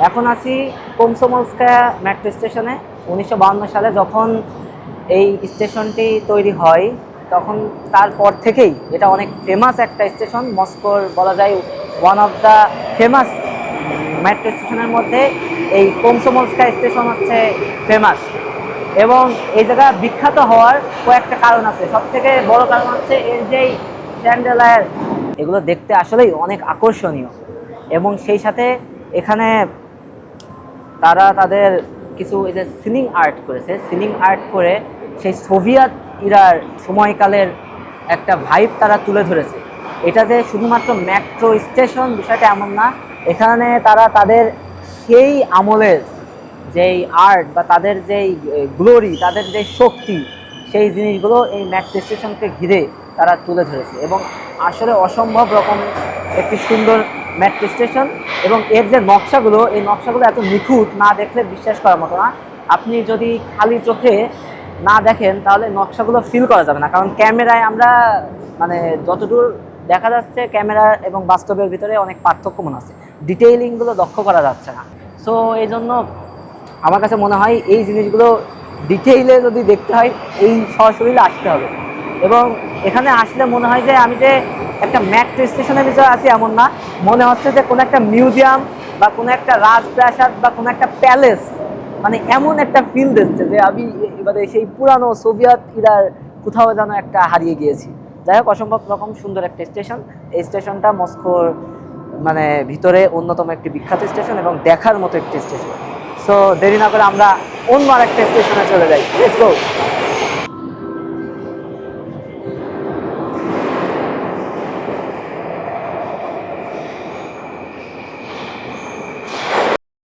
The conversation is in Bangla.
এখন আছি কমসোমলস্কায়া মেট্রো স্টেশনে। 1952 সালে যখন এই স্টেশনটি তৈরি হয়, তখন তারপর থেকেই এটা অনেক ফেমাস একটা স্টেশন। মস্কোর বলা যায় one of the famous metro স্টেশনের মধ্যে এই কমসোমলস্কায়া স্টেশন হচ্ছে ফেমাস। এবং এই জায়গা বিখ্যাত হওয়ার কয়েকটা কারণ আছে। সব থেকে বড় কারণ হচ্ছে এর যেই স্যান্ডেলার, এগুলো দেখতে আসলেই অনেক আকর্ষণীয়। এবং সেই সাথে এখানে তারা তাদের কিছু এই যে সিলিং আর্ট করেছে, সিলিং আর্ট করে সেই সোভিয়েত ইরার সময়কালের একটা ভাইব তারা তুলে ধরেছে। এটা যে শুধুমাত্র মেট্রো স্টেশন বিষয়টা এমন না, এখানে তারা তাদের সেই আমলের যেই আর্ট বা তাদের যেই গ্লোরি, তাদের যে শক্তি, সেই জিনিসগুলো এই মেট্রো স্টেশনকে ঘিরে তারা তুলে ধরেছে। এবং আসলে অসম্ভব রকম একটি সুন্দর মেট্রো স্টেশন। এবং এর যে নকশাগুলো, এই নকশাগুলো এত নিখুঁত, না দেখলে বিশ্বাস করার মতো না। আপনি যদি খালি চোখে না দেখেন তাহলে নকশাগুলো ফিল করা যাবে না, কারণ ক্যামেরায় আমরা মানে যতদূর দেখা যাচ্ছে ক্যামেরা এবং বাস্তবের ভিতরে অনেক পার্থক্য মনে আছে, ডিটেইলিংগুলো লক্ষ্য করা যাচ্ছে না। সো এই জন্য আমার কাছে মনে হয় এই জিনিসগুলো ডিটেইলে যদি দেখতে হয় এই সরাসরি আসতে হবে। এবং এখানে আসলে মনে হয় যে আমি যে একটা মেট্রো স্টেশনের ভিতরে আছি এমন না, মনে হচ্ছে যে কোনো একটা মিউজিয়াম বা কোনো একটা রাজপ্রাসাদ বা কোনো একটা প্যালেস, মানে এমন একটা ফিল দিচ্ছে যে আমি এবারে সেই পুরানো সোভিয়েত ইরার কোথাও যেন একটা হারিয়ে গিয়েছি। যাই হোক, অসম্ভব রকম সুন্দর একটা স্টেশন। এই স্টেশনটা মস্কোর মানে ভিতরে অন্যতম একটি বিখ্যাত স্টেশন এবং দেখার মতো একটি স্টেশন। সো দেরি না করে আমরা অন্য আরেকটা স্টেশনে চলে যাই। Let's go.